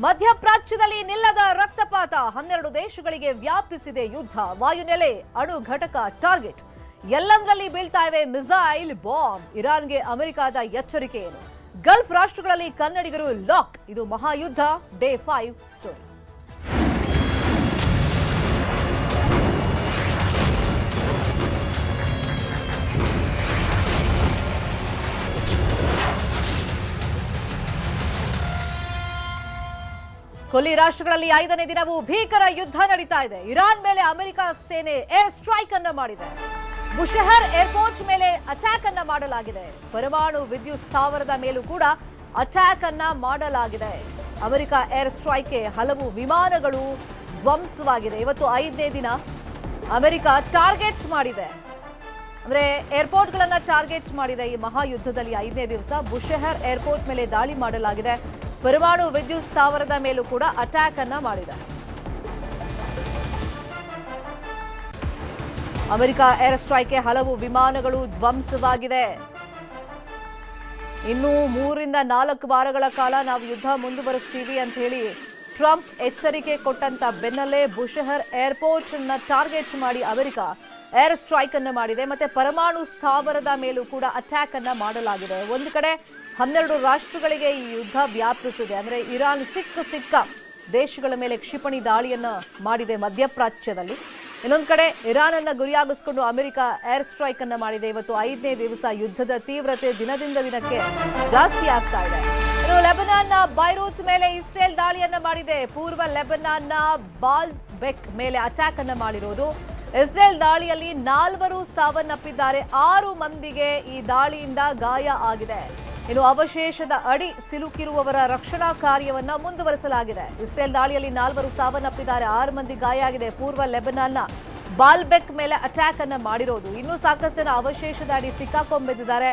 ಮಧ್ಯಪ್ರಾಚ್ಯದಲ್ಲಿ ನಿಲ್ಲದ ರಕ್ತಪಾತ 12 ದೇಶಗಳಿಗೆ ವ್ಯಾಪಿಸಿದೆ ಯುದ್ಧ. ವಾಯುನೆಲೆ ಅಣು ಘಟಕ ಟಾರ್ಗೆಟ್ ಎಲ್ಲಂದರಲ್ಲಿ ಬೀಳ್ತಾ ಇವೆ ಮಿಸೈಲ್ ಬಾಂಬ್. ಇರಾನ್ಗೆ ಅಮೆರಿಕದ ಎಚ್ಚರಿಕೆ ಏನು? ಗಲ್ಫ್ ರಾಷ್ಟ್ರಗಳಲ್ಲಿ ಕನ್ನಡಿಗರು ಲಾಕ್. ಇದು ಮಹಾಯುದ್ಧ ಡೇ 5 ಸ್ಟೋರಿ. ಕೊಲ್ಲಿ ರಾಷ್ಟ್ರಗಳಲ್ಲಿ 5ನೇ ದಿನವೂ ಭೀಕರ ಯುದ್ಧ ನಡೀತಾ ಇದೆ. ಇರಾನ್ ಮೇಲೆ ಅಮೆರಿಕ ಸೇನೆ ಏರ್ ಸ್ಟ್ರೈಕ್ ಅನ್ನು ಮಾಡಿದೆ. ಬುಷೆಹರ್ ಏರ್ಪೋರ್ಟ್ ಮೇಲೆ ಅಟ್ಯಾಕ್ ಅನ್ನ ಮಾಡಲಾಗಿದೆ. ಪರಮಾಣು ವಿದ್ಯುತ್ ಸ್ಥಾವರದ ಮೇಲೂ ಕೂಡ ಅಟ್ಯಾಕ್ ಅನ್ನ ಮಾಡಲಾಗಿದೆ. ಅಮೆರಿಕ ಏರ್ ಸ್ಟ್ರೈಕ್ಗೆ ಹಲವು ವಿಮಾನಗಳು ಧ್ವಂಸವಾಗಿದೆ. ಇವತ್ತು 5ನೇ ದಿನ ಅಮೆರಿಕ ಟಾರ್ಗೆಟ್ ಮಾಡಿದೆ, ಅಂದ್ರೆ ಏರ್ಪೋರ್ಟ್ಗಳನ್ನ ಟಾರ್ಗೆಟ್ ಮಾಡಿದೆ. ಈ ಮಹಾಯುದ್ಧದಲ್ಲಿ 5ನೇ ದಿವಸ ಬುಷೆಹರ್ ಏರ್ಪೋರ್ಟ್ ಮೇಲೆ ದಾಳಿ ಮಾಡಲಾಗಿದೆ. ಪರಮಾಣು ವಿದ್ಯುತ್ ಸ್ಥಾವರದ ಮೇಲೂ ಕೂಡ ಅಟ್ಯಾಕ್ ಅನ್ನ ಮಾಡಿದೆ. ಅಮೆರಿಕ ಏರ್ ಸ್ಟ್ರೈಕ್ಗೆ ಹಲವು ವಿಮಾನಗಳು ಧ್ವಂಸವಾಗಿದೆ. ಇನ್ನು 3 ರಿಂದ 4 ವಾರಗಳ ಕಾಲ ನಾವು ಯುದ್ಧ ಮುಂದುವರಿಸ್ತೀವಿ ಅಂತ ಹೇಳಿ ಟ್ರಂಪ್ ಎಚ್ಚರಿಕೆ ಕೊಟ್ಟಂತ ಬೆನ್ನಲ್ಲೇ ಬುಷೆಹರ್ ಏರ್ಪೋರ್ಟ್ ಅನ್ನ ಟಾರ್ಗೆಟ್ ಮಾಡಿ ಅಮೆರಿಕ ಏರ್ ಸ್ಟ್ರೈಕ್ ಅನ್ನು ಮಾಡಿದೆ. ಮತ್ತೆ ಪರಮಾಣು ಸ್ಥಾವರದ ಮೇಲೂ ಕೂಡ ಅಟ್ಯಾಕ್ ಅನ್ನ ಮಾಡಲಾಗಿದೆ. ಒಂದು ಕಡೆ 12 ರಾಷ್ಟ್ರಗಳಿಗೆ ಈ ಯುದ್ಧ ವ್ಯಾಪಿಸಿದೆ. ಅಂದ್ರೆ ಇರಾನ್ ಸಿಕ್ಕ ದೇಶಗಳ ಮೇಲೆ ಕ್ಷಿಪಣಿ ದಾಳಿಯನ್ನ ಮಾಡಿದೆ ಮಧ್ಯಪ್ರಾಚ್ಯದಲ್ಲಿ. ಇನ್ನೊಂದು ಕಡೆ ಇರಾನ್ ಅನ್ನ ಗುರಿಯಾಗಿಸಿಕೊಂಡು ಅಮೆರಿಕ ಏರ್ ಸ್ಟ್ರೈಕ್ ಅನ್ನ ಮಾಡಿದೆ. ಇವತ್ತು 5ನೇ ದಿವಸ ಯುದ್ಧದ ತೀವ್ರತೆ ದಿನದಿಂದ ದಿನಕ್ಕೆ ಜಾಸ್ತಿ ಆಗ್ತಾ ಇದೆ. ಇನ್ನು ಲೆಬನಾನ್ನ ಬೈರೂತ್ ಮೇಲೆ ಇಸ್ರೇಲ್ ದಾಳಿಯನ್ನ ಮಾಡಿದೆ. ಪೂರ್ವ ಲೆಬನಾನ್ನ ಬಾಲ್ಬೆಕ್ ಮೇಲೆ ಅಟ್ಯಾಕ್ ಅನ್ನ ಮಾಡಿರೋದು. ಇಸ್ರೇಲ್ ದಾಳಿಯಲ್ಲಿ 4 ಸಾವನ್ನಪ್ಪಿದ್ದಾರೆ. 6 ಮಂದಿಗೆ ಈ ದಾಳಿಯಿಂದ ಗಾಯ ಆಗಿದೆ. ಇನ್ನು ಅವಶೇಷದ ಅಡಿ ಸಿಲುಕಿರುವವರ ರಕ್ಷಣಾ ಕಾರ್ಯವನ್ನ ಮುಂದುವರಿಸಲಾಗಿದೆ. ಇಸ್ರೇಲ್ ದಾಳಿಯಲ್ಲಿ 4 ಸಾವನ್ನಪ್ಪಿದ್ದಾರೆ, 6 ಮಂದಿ ಗಾಯ ಆಗಿದೆ. ಪೂರ್ವ ಲೆಬನಾನ್ನ ಬಾಲ್ಬೆಕ್ ಮೇಲೆ ಅಟ್ಯಾಕ್ ಅನ್ನ ಮಾಡಿರೋದು. ಇನ್ನೂ ಸಾಕಷ್ಟು ಜನ ಅವಶೇಷದ ಅಡಿ ಸಿಕ್ಕಾಕೊಂಡ್ಬಿದ್ದಾರೆ.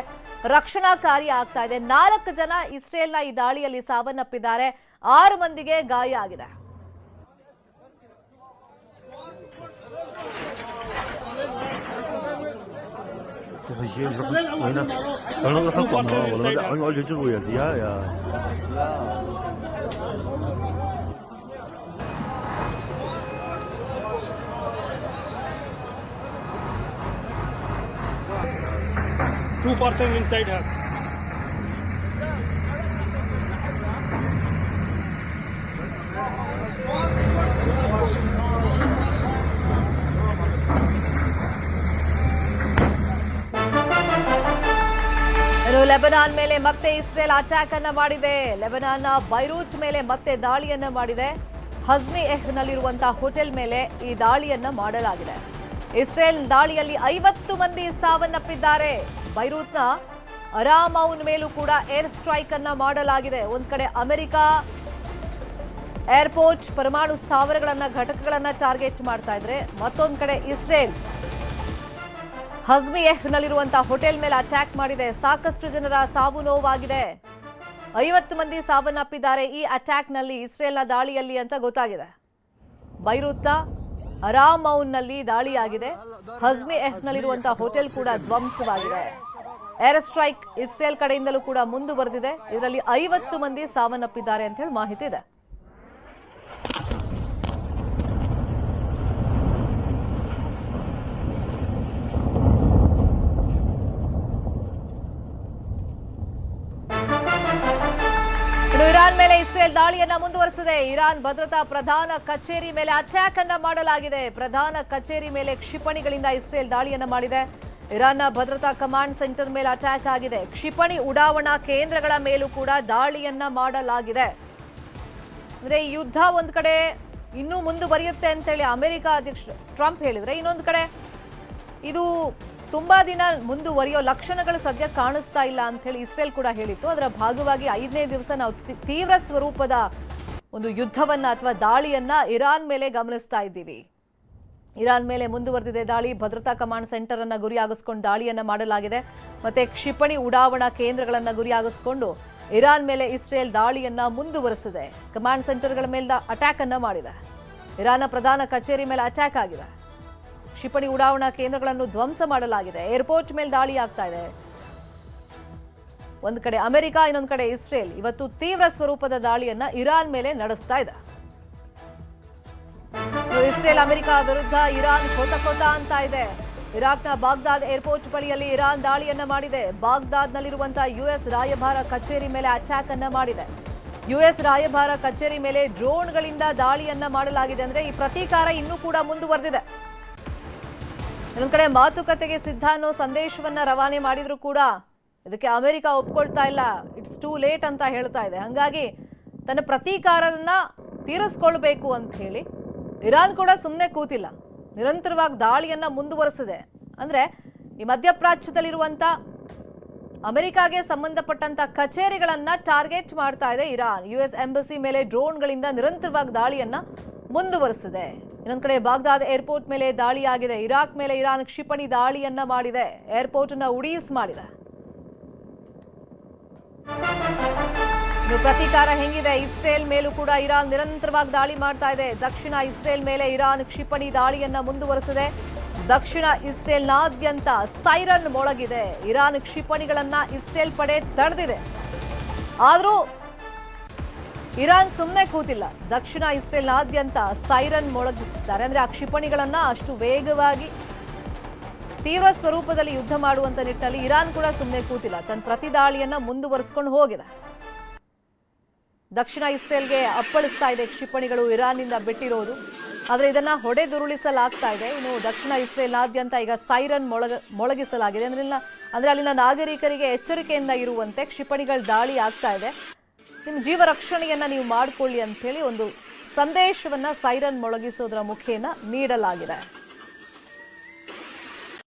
ರಕ್ಷಣಾ ಕಾರ್ಯ ಆಗ್ತಾ ಇದೆ. 4 ಜನ ಇಸ್ರೇಲ್ನ ಈ ದಾಳಿಯಲ್ಲಿ ಸಾವನ್ನಪ್ಪಿದ್ದಾರೆ, 6 ಮಂದಿಗೆ ಗಾಯ ಆಗಿದೆ. hier einer noch kommen oder alle die Ruhe ja ja two person inside her. Lebanon ಮೇಲೆ ಮತ್ತೆ ಇಸ್ರೇಲ್ ಅಟ್ಯಾಕ್ ಅನ್ನ ಮಾಡಿದೆ. ಲೆಬನಾನ್ನ ಬೈರೂತ್ ಮೇಲೆ ಮತ್ತೆ ದಾಳಿಯನ್ನ ಮಾಡಿದೆ. ಹಜ್ಮಿ ನಲ್ಲಿರುವಂತಹ ಹೋಟೆಲ್ ಮೇಲೆ ಈ ದಾಳಿಯನ್ನ ಮಾಡಲಾಗಿದೆ. ಇಸ್ರೇಲ್ ದಾಳಿಯಲ್ಲಿ 50 ಮಂದಿ ಸಾವನ್ನಪ್ಪಿದ್ದಾರೆ. ಬೈರೂತ್ನ ಅರಾಮೌನ್ ಮೇಲೂ ಕೂಡ ಏರ್ ಸ್ಟ್ರೈಕ್ ಅನ್ನ ಮಾಡಲಾಗಿದೆ. ಒಂದ್ ಕಡೆ ಅಮೆರಿಕ ಏರ್ಪೋರ್ಟ್ ಪರಮಾಣು ಸ್ಥಾವರಗಳನ್ನ ಘಟಕಗಳನ್ನ ಟಾರ್ಗೆಟ್ ಮಾಡ್ತಾ ಇದ್ರೆ, ಮತ್ತೊಂದ್ ಕಡೆ ಇಸ್ರೇಲ್ ಹಜ್ಮಿ ನಲ್ಲಿರುವಂತಹ ಹೋಟೆಲ್ ಮೇಲೆ ಅಟ್ಯಾಕ್ ಮಾಡಿದೆ. ಸಾಕಷ್ಟು ಜನರ ಸಾವು ನೋವಾಗಿದೆ. 50 ಮಂದಿ ಸಾವನ್ನಪ್ಪಿದ್ದಾರೆ ಈ ಅಟ್ಯಾಕ್ ನಲ್ಲಿ, ಇಸ್ರೇಲ್ನ ದಾಳಿಯಲ್ಲಿ ಅಂತ ಗೊತ್ತಾಗಿದೆ. ಬೈರೂತ್ನ ಅರಾಮೌನ್ನಲ್ಲಿ ದಾಳಿಯಾಗಿದೆ. ಹಜ್ಮಿ ನಲ್ಲಿರುವಂತಹ ಹೋಟೆಲ್ ಕೂಡ ಧ್ವಂಸವಾಗಿದೆ. ಏರ್ ಸ್ಟ್ರೈಕ್ ಇಸ್ರೇಲ್ ಕಡೆಯಿಂದಲೂ ಕೂಡ ಮುಂದುವರೆದಿದೆ. ಇದರಲ್ಲಿ 50 ಮಂದಿ ಸಾವನ್ನಪ್ಪಿದ್ದಾರೆ ಅಂತ ಹೇಳಿ ಮಾಹಿತಿ ಇದೆ. ಇರಾನ್ ಮೇಲೆ ಇಸ್ರೇಲ್ ದಾಳಿಯನ್ನ ಮುಂದುವರೆಸಿದೆ. ಇರಾನ್ ಭದ್ರತಾ ಪ್ರಧಾನ ಕಚೇರಿ ಮೇಲೆ ಅಟ್ಯಾಕ್ ಅನ್ನ ಮಾಡಲಾಗಿದೆ. ಪ್ರಧಾನ ಕಚೇರಿ ಮೇಲೆ ಕ್ಷಿಪಣಿಗಳಿಂದ ಇಸ್ರೇಲ್ ದಾಳಿಯನ್ನ ಮಾಡಿದೆ. ಇರಾನ್ನ ಭದ್ರತಾ ಕಮಾಂಡ್ ಸೆಂಟರ್ ಮೇಲೆ ಅಟ್ಯಾಕ್ ಆಗಿದೆ. ಕ್ಷಿಪಣಿ ಉಡಾವಣಾ ಕೇಂದ್ರಗಳ ಮೇಲೂ ಕೂಡ ದಾಳಿಯನ್ನ ಮಾಡಲಾಗಿದೆ. ಅಂದ್ರೆ ಯುದ್ಧ ಒಂದ್ ಕಡೆ ಇನ್ನೂ ಮುಂದುವರಿಯುತ್ತೆ ಅಂತೇಳಿ ಅಮೆರಿಕ ಅಧ್ಯಕ್ಷ ಟ್ರಂಪ್ ಹೇಳಿದ್ರೆ, ಇನ್ನೊಂದು ಕಡೆ ಇದು ತುಂಬಾ ದಿನ ಮುಂದುವರಿಯೋ ಲಕ್ಷಣಗಳು ಸದ್ಯ ಕಾಣಿಸ್ತಾ ಇಲ್ಲ ಅಂತ ಹೇಳಿ ಇಸ್ರೇಲ್ ಕೂಡ ಹೇಳಿತ್ತು. ಅದರ ಭಾಗವಾಗಿ 5ನೇ ದಿವಸ ನಾವು ತೀವ್ರ ಸ್ವರೂಪದ ಒಂದು ಯುದ್ಧವನ್ನ ಅಥವಾ ದಾಳಿಯನ್ನ ಇರಾನ್ ಮೇಲೆ ಗಮನಿಸ್ತಾ ಇದ್ದೀವಿ. ಇರಾನ್ ಮೇಲೆ ಮುಂದುವರೆದಿದೆ ದಾಳಿ. ಭದ್ರತಾ ಕಮಾಂಡ್ ಸೆಂಟರ್ ಅನ್ನ ಗುರಿಯಾಗಿಸಿಕೊಂಡು ದಾಳಿಯನ್ನ ಮಾಡಲಾಗಿದೆ. ಮತ್ತೆ ಕ್ಷಿಪಣಿ ಉಡಾವಣಾ ಕೇಂದ್ರಗಳನ್ನ ಗುರಿಯಾಗಿಸಿಕೊಂಡು ಇರಾನ್ ಮೇಲೆ ಇಸ್ರೇಲ್ ದಾಳಿಯನ್ನ ಮುಂದುವರೆಸಿದೆ. ಕಮಾಂಡ್ ಸೆಂಟರ್ಗಳ ಮೇಲೆ ಅಟ್ಯಾಕ್ ಅನ್ನ ಮಾಡಿದೆ. ಇರಾನ್ನ ಪ್ರಧಾನ ಕಚೇರಿ ಮೇಲೆ ಅಟ್ಯಾಕ್ ಆಗಿದೆ. ಕ್ಷಿಪಣಿ ಉಡಾವಣಾ ಕೇಂದ್ರಗಳನ್ನು ಧ್ವಂಸ ಮಾಡಲಾಗಿದೆ. ಏರ್ಪೋರ್ಟ್ ಮೇಲೆ ದಾಳಿ ಆಗ್ತಾ ಇದೆ. ಒಂದು ಕಡೆ ಅಮೆರಿಕ, ಇನ್ನೊಂದು ಕಡೆ ಇಸ್ರೇಲ್ ಇವತ್ತು ತೀವ್ರ ಸ್ವರೂಪದ ದಾಳಿಯನ್ನ ಇರಾನ್ ಮೇಲೆ ನಡೆಸ್ತಾ ಇದೆ. ಇಸ್ರೇಲ್ ಅಮೆರಿಕ ವಿರುದ್ಧ ಇರಾನ್ ಕೊತ ಅಂತ ಇದೆ. ಇರಾಕ್ನ ಬಾಗ್ದಾದ್ ಏರ್ಪೋರ್ಟ್ ಬಳಿಯಲ್ಲಿ ಇರಾನ್ ದಾಳಿಯನ್ನ ಮಾಡಿದೆ. ಬಾಗ್ದಾದ್ನಲ್ಲಿರುವಂತಹ ಯುಎಸ್ ರಾಯಭಾರ ಕಚೇರಿ ಮೇಲೆ ಅಟ್ಯಾಕ್ ಅನ್ನ ಮಾಡಿದೆ. ಯುಎಸ್ ರಾಯಭಾರ ಕಚೇರಿ ಮೇಲೆ ಡ್ರೋನ್ಗಳಿಂದ ದಾಳಿಯನ್ನ ಮಾಡಲಾಗಿದೆ. ಅಂದ್ರೆ ಈ ಪ್ರತೀಕಾರ ಇನ್ನೂ ಕೂಡ ಮುಂದುವರೆದಿದೆ. ಇನ್ನೊಂದು ಕಡೆ ಮಾತುಕತೆಗೆ ಸಿದ್ಧ ಅನ್ನೋ ಸಂದೇಶವನ್ನ ರವಾನೆ ಮಾಡಿದ್ರು ಕೂಡ ಇದಕ್ಕೆ ಅಮೆರಿಕ ಒಪ್ಕೊಳ್ತಾ ಇಲ್ಲ. ಇಟ್ಸ್ ಟೂ ಲೇಟ್ ಅಂತ ಹೇಳ್ತಾ ಇದೆ. ಹಾಗಾಗಿ ತನ್ನ ಪ್ರತೀಕಾರವನ್ನ ತೀರಿಸ್ಕೊಳ್ಬೇಕು ಅಂತ ಹೇಳಿ ಇರಾನ್ ಕೂಡ ಸುಮ್ಮನೆ ಕೂತಿಲ್ಲ, ನಿರಂತರವಾಗಿ ದಾಳಿಯನ್ನ ಮುಂದುವರೆಸಿದೆ. ಅಂದ್ರೆ ಈ ಮಧ್ಯಪ್ರಾಚ್ಯದಲ್ಲಿರುವಂತ ಅಮೆರಿಕಾಗೆ ಸಂಬಂಧಪಟ್ಟಂತ ಕಚೇರಿಗಳನ್ನ ಟಾರ್ಗೆಟ್ ಮಾಡ್ತಾ ಇದೆ ಇರಾನ್. ಯುಎಸ್ ಎಂಬಸಿ ಮೇಲೆ ಡ್ರೋನ್ಗಳಿಂದ ನಿರಂತರವಾಗಿ ದಾಳಿಯನ್ನ ಮುಂದುವರೆಸಿದೆ. ಇನ್ನೊಂದು ಕಡೆ ಬಾಗ್ದಾದ್ ಏರ್ಪೋರ್ಟ್ ಮೇಲೆ ದಾಳಿಯಾಗಿದೆ. ಇರಾಕ್ ಮೇಲೆ ಇರಾನ್ ಕ್ಷಿಪಣಿ ದಾಳಿಯನ್ನ ಮಾಡಿದೆ. ಏರ್ಪೋರ್ಟ್ ಅನ್ನ ಉಡೀಸ್ ಮಾಡಿದೆ. ಪ್ರತೀಕಾರ ಹೆಂಗಿದೆ? ಇಸ್ರೇಲ್ ಮೇಲೂ ಕೂಡ ಇರಾನ್ ನಿರಂತರವಾಗಿ ದಾಳಿ ಮಾಡ್ತಾ ಇದೆ. ದಕ್ಷಿಣ ಇಸ್ರೇಲ್ ಮೇಲೆ ಇರಾನ್ ಕ್ಷಿಪಣಿ ದಾಳಿಯನ್ನ ಮುಂದುವರೆಸಿದೆ. ದಕ್ಷಿಣ ಇಸ್ರೇಲ್ನಾದ್ಯಂತ ಸೈರನ್ ಮೊಳಗಿದೆ. ಇರಾನ್ ಕ್ಷಿಪಣಿಗಳನ್ನ ಇಸ್ರೇಲ್ ಪಡೆ ತಡೆದಿದೆ. ಆದರೂ ಇರಾನ್ ಸುಮ್ಮನೆ ಕೂತಿಲ್ಲ. ದಕ್ಷಿಣ ಇಸ್ರೇಲ್ನಾದ್ಯಂತ ಸೈರನ್ ಮೊಳಗಿಸಿದ್ದಾರೆ. ಅಂದ್ರೆ ಆ ಕ್ಷಿಪಣಿಗಳನ್ನ ಅಷ್ಟು ವೇಗವಾಗಿ ತೀವ್ರ ಸ್ವರೂಪದಲ್ಲಿ ಯುದ್ಧ ಮಾಡುವಂತ ನಿಟ್ಟಿನಲ್ಲಿ ಇರಾನ್ ಕೂಡ ಸುಮ್ಮನೆ ಕೂತಿಲ್ಲ. ತನ್ನ ಪ್ರತಿ ದಾಳಿಯನ್ನ ಮುಂದುವರಿಸಿಕೊಂಡು ಹೋಗಿದೆ. ದಕ್ಷಿಣ ಇಸ್ರೇಲ್ಗೆ ಅಪ್ಪಳಿಸ್ತಾ ಇದೆ ಕ್ಷಿಪಣಿಗಳು ಇರಾನ್ನಿಂದ ಬಿಟ್ಟಿರೋದು. ಆದರೆ ಇದನ್ನ ಹೊಡೆದುರುಳಿಸಲಾಗ್ತಾ ಇದೆ. ಇನ್ನು ದಕ್ಷಿಣ ಇಸ್ರೇಲ್ನಾದ್ಯಂತ ಈಗ ಸೈರನ್ ಮೊಳಗಿಸಲಾಗಿದೆ. ಅಂದ್ರೆ ಅಲ್ಲಿನ ನಾಗರಿಕರಿಗೆ ಎಚ್ಚರಿಕೆಯಿಂದ ಇರುವಂತೆ ಕ್ಷಿಪಣಿಗಳ ದಾಳಿ ಆಗ್ತಾ ಇದೆ. ನಿಮ್ಮ ಜೀವ ರಕ್ಷಣೆಯನ್ನ ನೀವು ಮಾಡಿಕೊಳ್ಳಿ ಅಂತ ಹೇಳಿ ಒಂದು ಸಂದೇಶವನ್ನ ಸೈರನ್ ಮೊಳಗಿಸೋದ್ರ ಮುಖೇನ ನೀಡಲಾಗಿದೆ.